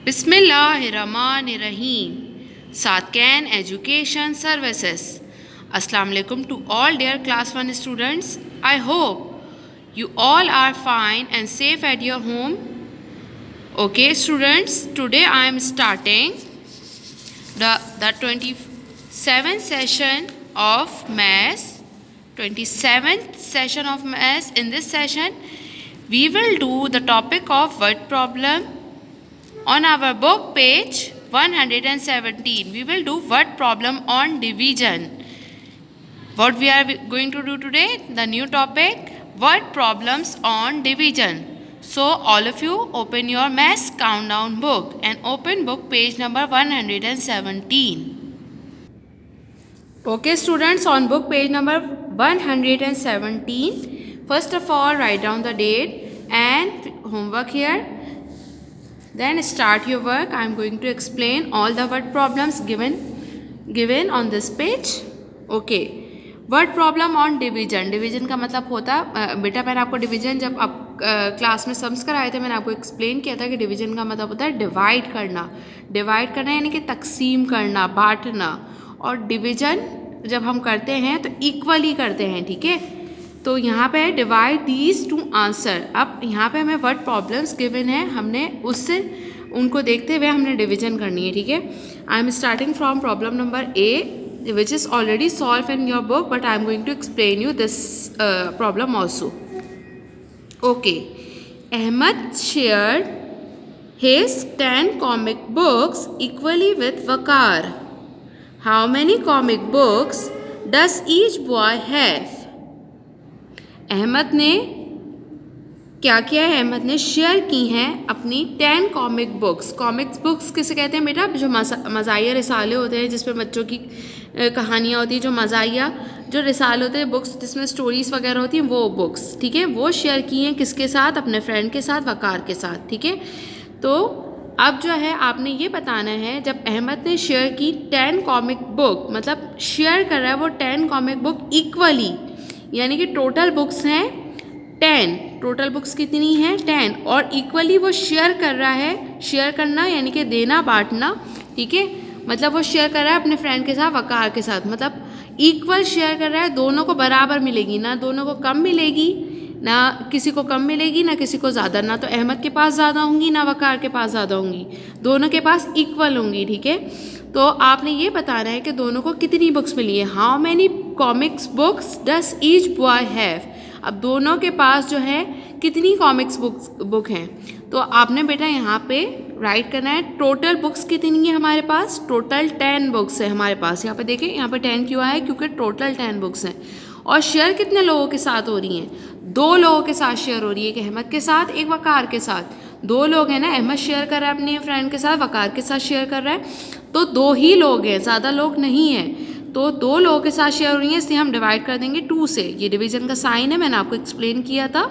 Bismillahirrahmanirrahim. Satkan Education Services. Assalamu alaikum to all dear class 1 students. I hope you all are fine and safe at your home. Okay students, today I am starting the 27th session of Maths. 27th session of Maths. In this session, we will do the topic of word problem. On our book page 117, we will do word problem on division. What we are going to do today? The new topic, word problems on division. So all of you open your Maths countdown book and open book page number 117. Okay students, on book page number 117, first of all write down the date and homework here. Then start your work. I am going to explain all the word problems given on this page. Okay. Word problem on division. Division का मतलब होता बेटा, मैंने आपको division जब आप class में sums कराए थे, मैंने आपको एक्सप्लेन किया था कि डिवीजन का मतलब होता है डिवाइड करना. डिवाइड करना यानी कि तकसीम करना, बांटना. और डिवीजन जब हम करते हैं तो इक्वली करते हैं. ठीक है, तो यहाँ पे डिवाइड दीज टू आंसर. अब यहाँ पे हमें वर्ड प्रॉब्लम्स गिवन है, हमने उससे उनको देखते हुए हमने डिवीजन करनी है. ठीक है, I am starting from problem number A, which is already solved in your book, but I am going to explain you this problem also. Okay, Ahmed shared his 10 comic books equally with Waqar. How many comic books does each boy have? Ahmad ने क्या किया है? अहमद ने share की हैं अपनी 10 comic books. Comics books किसे कहते हैं बेटा? जो मज़ाहिया रिसाले होते हैं जिसमें बच्चों की कहानियाँ होती हैं, जो मज़ाहिया जो रिसाले होते हैं, बुक्स जिसमें स्टोरीज़ वगैरह होती हैं, वो बुक्स. ठीक है, वो शेयर की हैं किसके साथ? अपने फ्रेंड के साथ, वकार के साथ. ठीक है, तो अब जो है आपने ये बताना है, जब अहमद ने शेयर की 10 कॉमिक बुक, मतलब शेयर कर रहा है वो 10 कॉमिक बुक इक्वली, यानी कि टोटल बुक्स हैं 10. टोटल बुक्स कितनी हैं? 10. और इक्वली वो शेयर कर रहा है. शेयर करना यानी कि देना, बांटना. ठीक है, मतलब वो शेयर कर रहा है अपने फ्रेंड के साथ, वकार के साथ, मतलब इक्वल शेयर कर रहा है. दोनों को बराबर मिलेगी, ना दोनों को कम मिलेगी, ना किसी को कम मिलेगी, ना किसी को ज़्यादा. ना तो अहमद के पास ज़्यादा होंगी, ना वकार के पास ज़्यादा होंगी. दोनों के पास इक्वल होंगी. ठीक है, तो आपने ये बताना है कि दोनों को कितनी बुक्स मिली है. How many comics books does each boy have. अब दोनों के पास जो है कितनी कॉमिक्स बुक हैं, तो आपने बेटा यहाँ पे राइट करना है टोटल बुक्स कितनी है हमारे पास. टोटल 10 बुक्स है हमारे पास. यहाँ पे देखिए, यहाँ पे 10 क्यों आया? क्योंकि टोटल 10 बुक्स हैं. और शेयर कितने लोगों के साथ हो रही हैं? 2 लोगों के साथ शेयर हो रही है, एक अहमद के साथ, एक वकार के साथ. 2 लोग हैं ना, अहमद शेयर कर रहा है अपने फ्रेंड के साथ, वकार के साथ शेयर कर रहा है, तो 2 ही लोग हैं, ज़्यादा लोग नहीं हैं. तो 2 लोगों के साथ शेयर हो रही है, इसलिए हम डिवाइड कर देंगे 2 से. ये डिवीजन का साइन है, मैंने आपको एक्सप्लेन किया था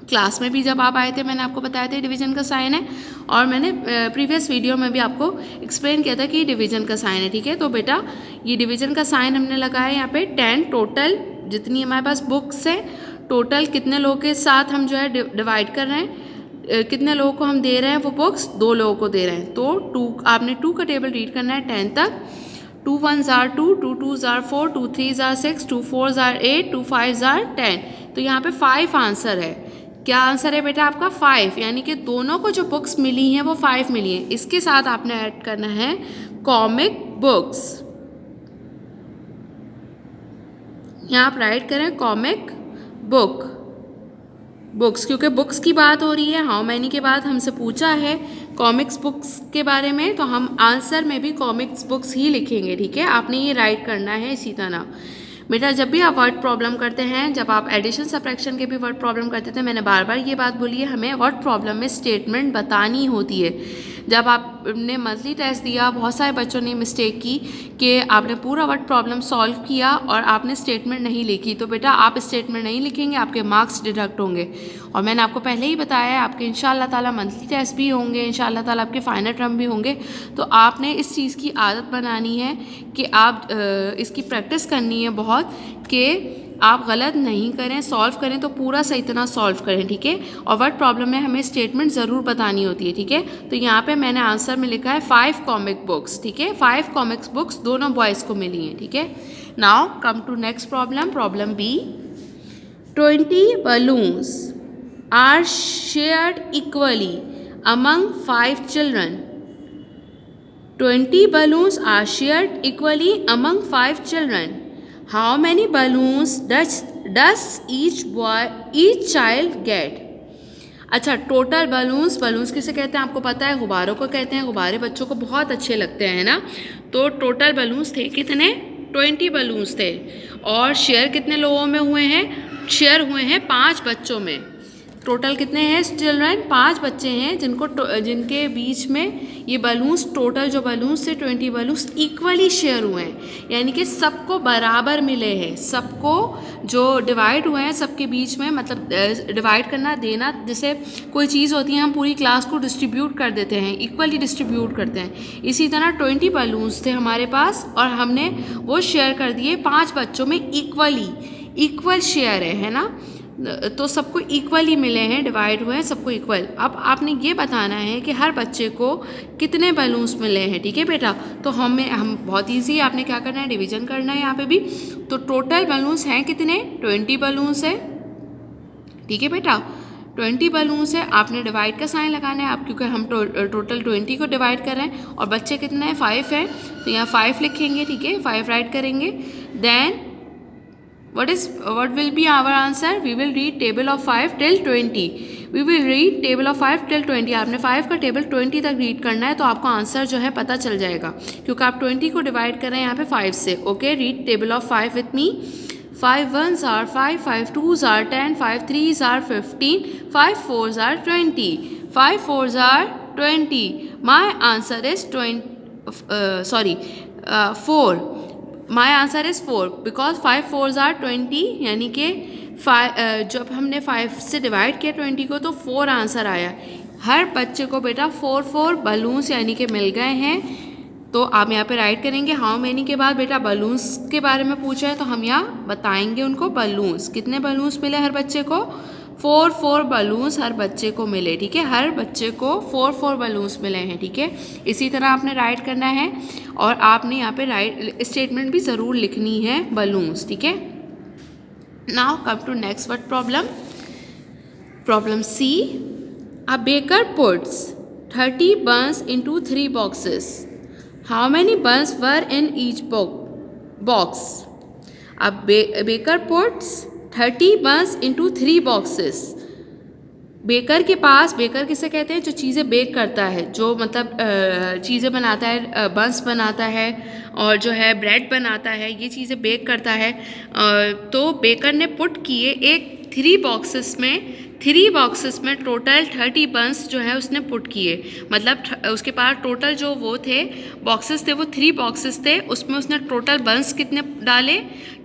क्लास में भी, जब आप आए थे मैंने आपको बताया था डिवीजन का साइन है. और मैंने प्रीवियस वीडियो में भी आपको एक्सप्लेन किया था कि डिवीजन का साइन है. ठीक है, तो बेटा ये डिवीजन का साइन हमने लगाया यहाँ पे 10. टोटल जितनी हमारे पास बुक्स है, टोटल कितने लोगों के साथ हम जो है डिवाइड कर रहे हैं, कितने लोगों को हम दे रहे हैं वो बुक्स? 2 लोगों को दे रहे हैं. तो 2, आपने 2 का टेबल रीड करना है 10 तक. 2 1s are 2, 2 2s are 4, 2 3s are 6, 2 4s are 8, 2 5s are 10. तो यहाँ पे 5 आंसर है. क्या आंसर है बेटा आपका? 5. यानी कि दोनों को जो बुक्स मिली हैं वो 5 मिली हैं. इसके साथ आपने ऐड करना है कॉमिक बुक्स. यहाँ आप राइट करें कॉमिक बुक्स, क्योंकि बुक्स की बात हो रही है. हाउ मैनी के बाद हमसे पूछा है कॉमिक्स बुक्स के बारे में, तो हम आंसर में भी कॉमिक्स बुक्स ही लिखेंगे. ठीक है, आपने ये राइट करना है. इसी तरह बेटा जब भी आप वर्ड प्रॉब्लम करते हैं, जब आप एडिशन सब्ट्रैक्शन के भी वर्ड प्रॉब्लम करते थे, मैंने बार बार ये बात बोली है, हमें वर्ड प्रॉब्लम में स्टेटमेंट बतानी होती है. जब आपने मंथली टेस्ट दिया, बहुत सारे बच्चों ने मिस्टेक की कि आपने पूरा वर्ड प्रॉब्लम सॉल्व किया और आपने स्टेटमेंट नहीं लिखी. तो बेटा आप स्टेटमेंट नहीं लिखेंगे, आपके मार्क्स डिडक्ट होंगे. और मैंने आपको पहले ही बताया है, आपके इंशाअल्लाह ताला मंथली टेस्ट भी होंगे, इंशाअल्लाह ताला आपके फाइनल टर्म भी होंगे. तो आपने इस चीज़ की आदत बनानी है कि आप इसकी प्रैक्टिस करनी है बहुत, कि आप गलत नहीं करें, सॉल्व करें तो पूरा सही तरह सॉल्व करें, ठीक है। और वर्ड प्रॉब्लम में हमें स्टेटमेंट ज़रूर बतानी होती है, ठीक है। तो यहाँ पे मैंने आंसर में लिखा है 5 कॉमिक बुक्स, ठीक है। 5 कॉमिक्स बुक्स दोनों बॉयज़ को मिली हैं, ठीक है। Now come to next problem, problem B. 20 balloons are shared equally among 5 children. 20 balloons are shared equally among 5 children. How many balloons does each child get? अच्छा, total balloons किसे कहते हैं आपको पता है? गुब्बारों को कहते हैं। गुब्बारे बच्चों को बहुत अच्छे लगते हैं ना। तो टोटल बलून्स थे कितने? 20 बलून्स थे। और शेयर कितने लोगों में हुए हैं? शेयर हुए हैं 5 बच्चों में। टोटल कितने हैं चिल्ड्रन? 5 बच्चे हैं जिनके बीच में ये बलून्स, टोटल जो बलून्स थे 20 बलून्स इक्वली शेयर हुए हैं, यानी कि सबको बराबर मिले हैं। सबको जो डिवाइड हुए हैं सबके बीच में, मतलब डिवाइड करना, देना, जैसे कोई चीज़ होती है हम पूरी क्लास को डिस्ट्रीब्यूट कर देते हैं, इक्वली डिस्ट्रीब्यूट करते हैं। इसी तरह 20 बलून्स थे हमारे पास और हमने वो शेयर कर दिए 5 बच्चों में इक्वली। इक्वल शेयर है ना, तो सबको इक्वली मिले हैं, डिवाइड हुए हैं सबको इक्वल। अब आपने ये बताना है कि हर बच्चे को कितने बलून्स मिले हैं, ठीक है बेटा। तो हम बहुत ईजी, आपने क्या करना है? डिवीजन करना है यहाँ पे भी। तो टोटल बलून्स हैं कितने? 20 बलून्स है, ठीक है बेटा। 20 बलून्स है, आपने डिवाइड का साइन लगाना है आप, क्योंकि हम टोटल 20 को डिवाइड कर रहे हैं। और बच्चे कितने हैं? 5 है, तो यहाँ 5 लिखेंगे, ठीक है। 5 राइट करेंगे। Then what will be our answer? We will read table of 5 till 20. We will read table of 5 till 20. आपने 5 का टेबल 20 तक रीड करना है, तो आपको आंसर जो है पता चल जाएगा, क्योंकि आप 20 को डिवाइड कर रहे हैं यहाँ पे 5 से। Okay, read table of 5 with me. 5 1s are 5, 5 2s are 10, 5 3s are 15, 5 4s are 20, 5 4s are 20. My answer is 4. My answer is 4 because 5 4s are 20, यानी कि जब हमने 5 से डिवाइड किया 20 को तो 4 आंसर आया। हर बच्चे को बेटा 4 बलून्स यानी कि मिल गए हैं। तो आप यहाँ पे राइट करेंगे हाउ मैनी के बाद बेटा बलून्स के बारे में पूछा है, तो हम यहाँ बताएंगे उनको बलून्स। कितने बलून्स मिले हर बच्चे को? 4 बलून्स हर बच्चे को मिले, ठीक है। हर बच्चे को 4 बलून्स मिले हैं, ठीक है। इसी तरह आपने राइट करना है और आपने यहाँ पे राइट स्टेटमेंट भी ज़रूर लिखनी है बलून्स, ठीक है। Now come to next word problem, problem C. A baker puts 30 buns into 3 boxes. How many buns were in each box? A baker puts 30 buns into 3 boxes. Baker के पास, baker किसे कहते हैं? जो चीज़ें बेक करता है, जो मतलब चीज़ें बनाता है, बंस बनाता है और जो है ब्रेड बनाता है, ये चीज़ें बेक करता है। तो बेकर ने पुट किए 3 बॉक्सेस में टोटल 30 बंस जो है उसने पुट किए। मतलब उसके पास टोटल जो वो थे बॉक्सेस थे वो 3 बॉक्सेस थे, उसमें उसने टोटल बंस कितने डाले?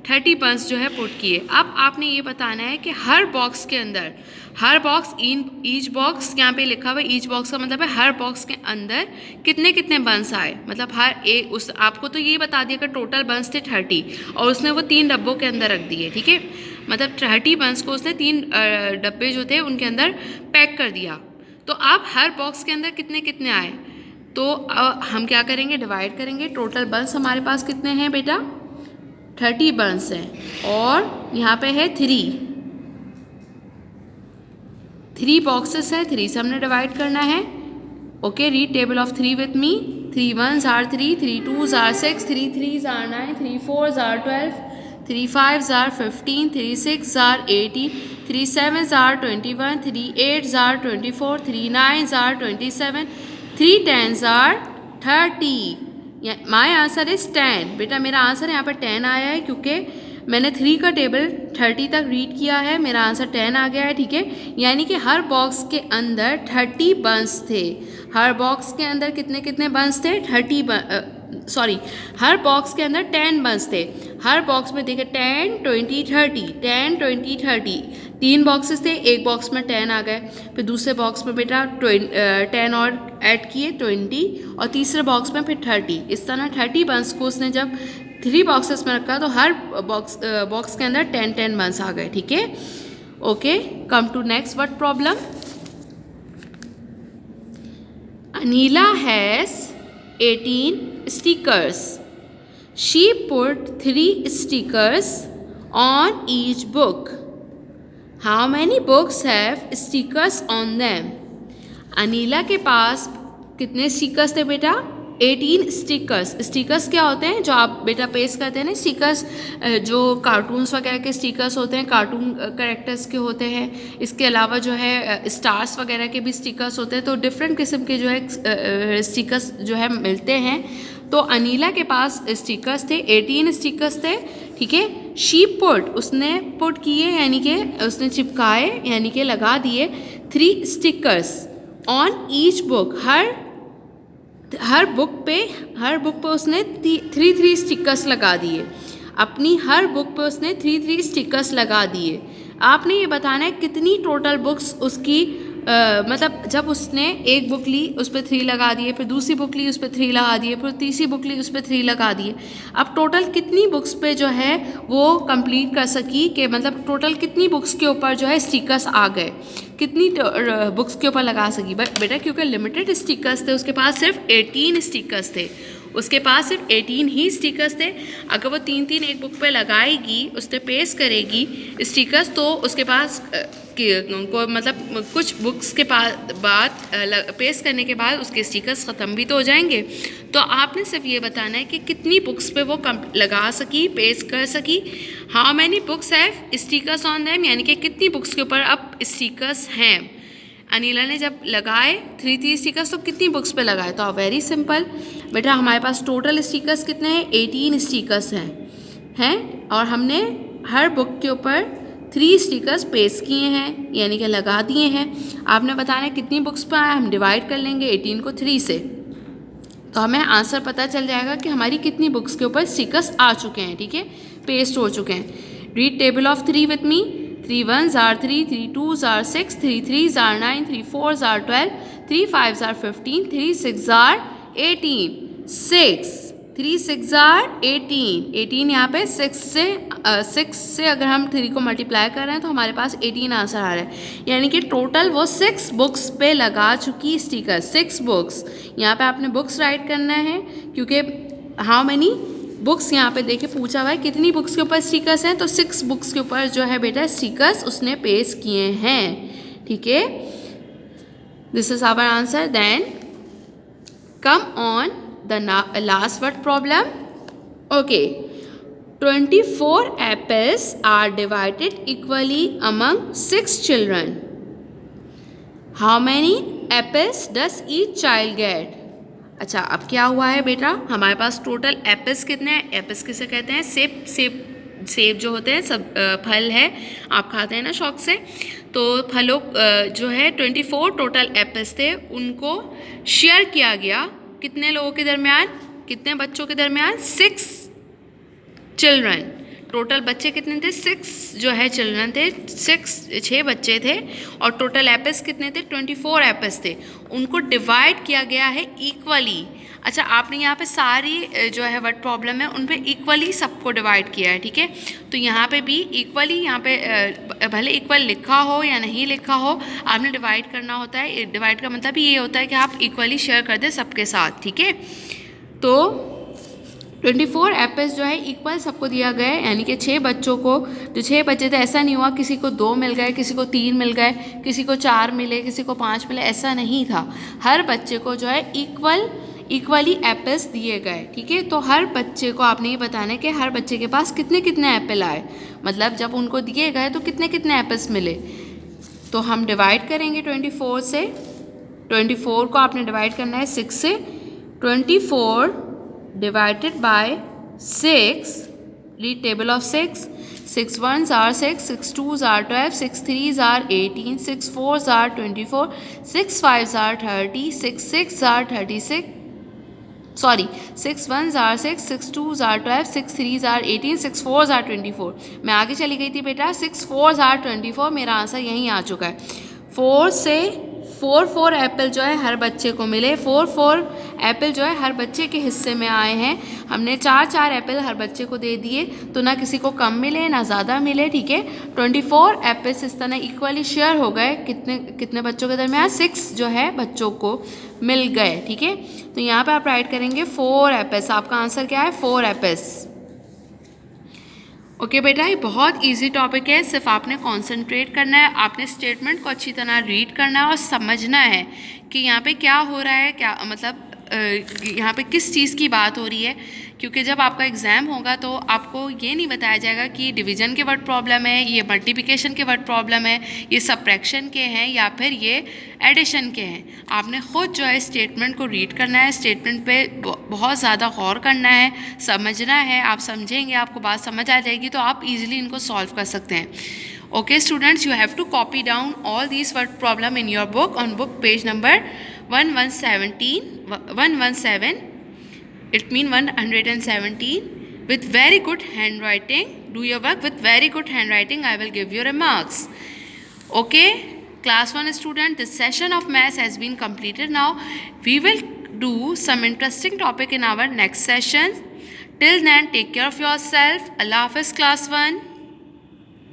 30 बंस जो है पुट किए। अब आपने ये बताना है कि हर बॉक्स के अंदर, हर बॉक्स ईच बॉक्स, यहाँ पे लिखा हुआ ईच बॉक्स का मतलब है हर बॉक्स के अंदर कितने कितने बंस आए। मतलब हर एक आपको तो ये बता दिया कि टोटल बंस थे 30 और उसने वो 3 डब्बों के अंदर रख दिए, ठीक है। मतलब 30 बंस को उसने 3 डब्बे जो थे उनके अंदर पैक कर दिया। तो अब हर बॉक्स के अंदर कितने कितने आए, तो हम क्या करेंगे? डिवाइड करेंगे। टोटल बंस हमारे पास कितने हैं बेटा? 30 बंस हैं और यहाँ पे है 3 बॉक्सेस है, 3 से हमने डिवाइड करना है। Okay, read table of 3 with me. 3 1s are 3, 3 2s are 6, 3 3s are 9, 3 4s are 12, 3 5s are 15, 3 6s are 18, 3 7s are 21, 3 8s are 24, 3 9s are 27, 3 10s are 30. My answer is 10। बेटा मेरा answer यहाँ पर 10 आया है क्योंकि मैंने 3 का टेबल 30 तक रीड किया है, मेरा आंसर 10 आ गया है, ठीक है। यानी कि हर बॉक्स के अंदर 30 बंस थे। हर बॉक्स के अंदर कितने कितने बंस थे? हर बॉक्स के अंदर 10 बंस थे। हर बॉक्स में देखिए 10 20 30, 10 20 30, 3 बॉक्सेस थे, एक बॉक्स में 10 आ गए। फिर दूसरे बॉक्स में बेटा 10 और ऐड किए 20 और तीसरे बॉक्स में फिर 30। इस तरह 30 बंस को उसने जब 3 बॉक्सेस में रखा, तो हर बॉक्स के अंदर 10 मंथ्स आ गए, ठीक है। Okay, come to next word problem. Anila has 18 stickers. She put 3 stickers on each book. How many books have stickers on them? Anila के पास कितने स्टिकर्स थे बेटा? 18 स्टिकर्स। स्टिकर्स क्या होते हैं? जो आप बेटा पेस्ट करते हैं ना, स्टिकर्स जो कार्टून्स वगैरह के स्टिकर्स होते हैं, कार्टून कैरेक्टर्स के होते हैं। इसके अलावा जो है स्टार्स वगैरह के भी स्टिकर्स होते हैं। तो डिफरेंट किस्म के जो है स्टिकर्स जो है मिलते हैं। तो अनीला के पास स्टिकर्स थे, 18 स्टिकर्स थे, ठीक है। शी पुट, उसने पुट किए यानी कि उसने चिपकाए यानी कि लगा दिए 3 stickers on each book. Her book पे उसने 3 स्टिकर्स लगा दिए। अपनी हर बुक पे उसने 3 स्टिकर्स लगा दिए। आपने ये बताना है कितनी टोटल बुक्स उसकी मतलब जब उसने एक बुक ली उस पर 3 लगा दिए, फिर दूसरी बुक ली उस पर 3 लगा दिए, फिर तीसरी बुक ली उस पर 3 लगा दिए। अब टोटल कितनी बुक्स पे जो है वो कंप्लीट कर सकी, कि मतलब टोटल कितनी बुक्स के ऊपर जो है स्टिकर्स आ गए, कितनी बुक्स के ऊपर लगा सकी। बट बेटा क्योंकि लिमिटेड स्टिकर्स थे, उसके पास सिर्फ 18 स्टिकर्स थे, उसके पास सिर्फ 18 ही स्टिकर्स थे। अगर वो 3 एक बुक पे लगाएगी, उस पर पेस्ट करेगी स्टिकर्स, तो उसके पास को मतलब कुछ बुक्स के बाद पेस्ट करने के बाद उसके स्टिकर्स ख़त्म भी तो हो जाएंगे। तो आपने सिर्फ ये बताना है कि कितनी बुक्स पे वो लगा सकी, पेस्ट कर सकी। How many books have stickers on them, यानी कि कितनी बुक्स के ऊपर अब स्टिकर्स हैं। अनीला ने जब लगाए 3 स्टिकर्स, तो कितनी बुक्स पे लगाए? तो वेरी सिंपल बेटा, हमारे पास टोटल स्टिकर्स कितने हैं? 18 स्टिकर्स हैं और हमने हर बुक के ऊपर 3 स्टिकर्स पेस्ट किए हैं यानी कि लगा दिए हैं। आपने बताना है कितनी बुक्स पर आए, हम डिवाइड कर लेंगे 18 को 3 से, तो हमें आंसर पता चल जाएगा कि हमारी कितनी बुक्स के ऊपर स्टिकर्स आ चुके हैं, ठीक है, पेस्ट हो चुके हैं। Read table of 3 with me. 3 1s are 3, 3 2s are 6, 3 3s are 9, 3 4s are 12, 3 5s are 15, 3 6s are 18, 3 6s are 18 यहाँ पे 6 से अगर हम 3 को मल्टीप्लाई कर रहे हैं तो हमारे पास 18 आंसर आ रहा है। यानी कि टोटल वो 6 बुक्स पे लगा चुकी स्टिकर, 6 बुक्स। यहाँ पे आपने बुक्स राइट करना है क्योंकि हाउ मैनी बुक्स यहाँ पे देखिए पूछा हुआ है कितनी बुक्स के ऊपर स्टिकर्स हैं, तो 6 बुक्स के ऊपर जो है बेटा स्टिकर्स उसने पेस्ट किए हैं, ठीक है। This is our answer. Then come on the last word problem. Okay, 24 apples are divided equally among 6 children. How many apples does each child get? अच्छा, अब क्या हुआ है बेटा, हमारे पास टोटल एप्पल्स कितने हैं? एप्पल्स किसे कहते हैं? सेब जो होते हैं सब फल है, आप खाते हैं ना शौक से। तो फलों जो है 24 टोटल एप्पल्स थे, उनको शेयर किया गया कितने लोगों के दरमियान, कितने बच्चों के दरमियान? 6 चिल्ड्रन। टोटल बच्चे कितने थे? 6 जो है चिल्ड्रन थे, 6 बच्चे थे और टोटल एप्पल्स कितने थे? 24 एप्पल्स थे। उनको डिवाइड किया गया है इक्वली। अच्छा, आपने यहाँ पे सारी जो है वर्ड प्रॉब्लम है उन पे इक्वली सबको डिवाइड किया है, ठीक है। तो यहाँ पे भी इक्वली, यहाँ पे भले इक्वल लिखा हो या नहीं लिखा हो, आपने डिवाइड करना होता है। डिवाइड का मतलब ये होता है कि आप इक्वली शेयर कर दें सबके साथ, ठीक है। तो 24 एप्पल्स जो है इक्वल सबको दिया गया है, यानी कि 6 बच्चों को, जो 6 बच्चे थे, ऐसा नहीं हुआ किसी को 2 मिल गए, किसी को 3 मिल गए, किसी को 4 मिले, किसी को 5 मिले, ऐसा नहीं था। हर बच्चे को जो है इक्वली एप्पल्स दिए गए, ठीक है। तो हर बच्चे को आपने ये बताना है कि हर बच्चे के पास कितने कितने एप्पल आए, मतलब जब उनको दिए गए तो कितने कितने एप्पल्स मिले। तो हम डिवाइड करेंगे 24 से। 24 को आपने डिवाइड करना है 6 से। 24 divided by 6, read table of 6. 6 1s are 6, 6 2s are 12, 6 3s are 18, 6 4s are 24, 6 5s are 30, 6 6s are 36. Sorry, 6 1s are 6, 6 2s are 12, 6 3s are 18, 6 4s are 24. मैं आगे चली गई थी बेटा, 6 4s are 24, मेरा आंसर यहीं आ चुका है। 4 से 4 एप्पल जो है हर बच्चे को मिले, 4 एप्पल जो है हर बच्चे के हिस्से में आए हैं। हमने 4 एप्पल हर बच्चे को दे दिए, तो ना किसी को कम मिले ना ज़्यादा मिले, ठीक है। 24 एप्पल्स इस तरह इक्वली शेयर हो गए, कितने बच्चों के दरमियान, 6 जो है बच्चों को मिल गए, ठीक है। तो यहाँ पे आप राइट करेंगे 4 एप्पल्स, आपका आंसर क्या है 4 एप्पल्स। ओके बेटा, ये बहुत इजी टॉपिक है, सिर्फ आपने कंसंट्रेट करना है, आपने स्टेटमेंट को अच्छी तरह रीड करना है और समझना है कि यहाँ पे क्या हो रहा है, क्या मतलब यहाँ पे किस चीज़ की बात हो रही है। क्योंकि जब आपका एग्ज़ाम होगा तो आपको ये नहीं बताया जाएगा कि डिवीज़न के वर्ड प्रॉब्लम है, ये मल्टीप्लिकेशन के वर्ड प्रॉब्लम है, ये सबट्रैक्शन के हैं या फिर ये एडिशन के हैं। आपने ख़ुद जो है स्टेटमेंट को रीड करना है, स्टेटमेंट पे बहुत ज़्यादा गौर करना है, समझना है। आप समझेंगे, आपको बात समझ आ जाएगी तो आप ईजिली इनको सॉल्व कर सकते हैं। Okay students, you have to copy down all these word problem in your book on book page number 117. It means 117 with very good handwriting. Do your work with very good handwriting. I will give you remarks. Okay, class 1 student, this session of maths has been completed. Now we will do some interesting topic in our next session. Till then, take care of yourself. Allah Hafiz class 1.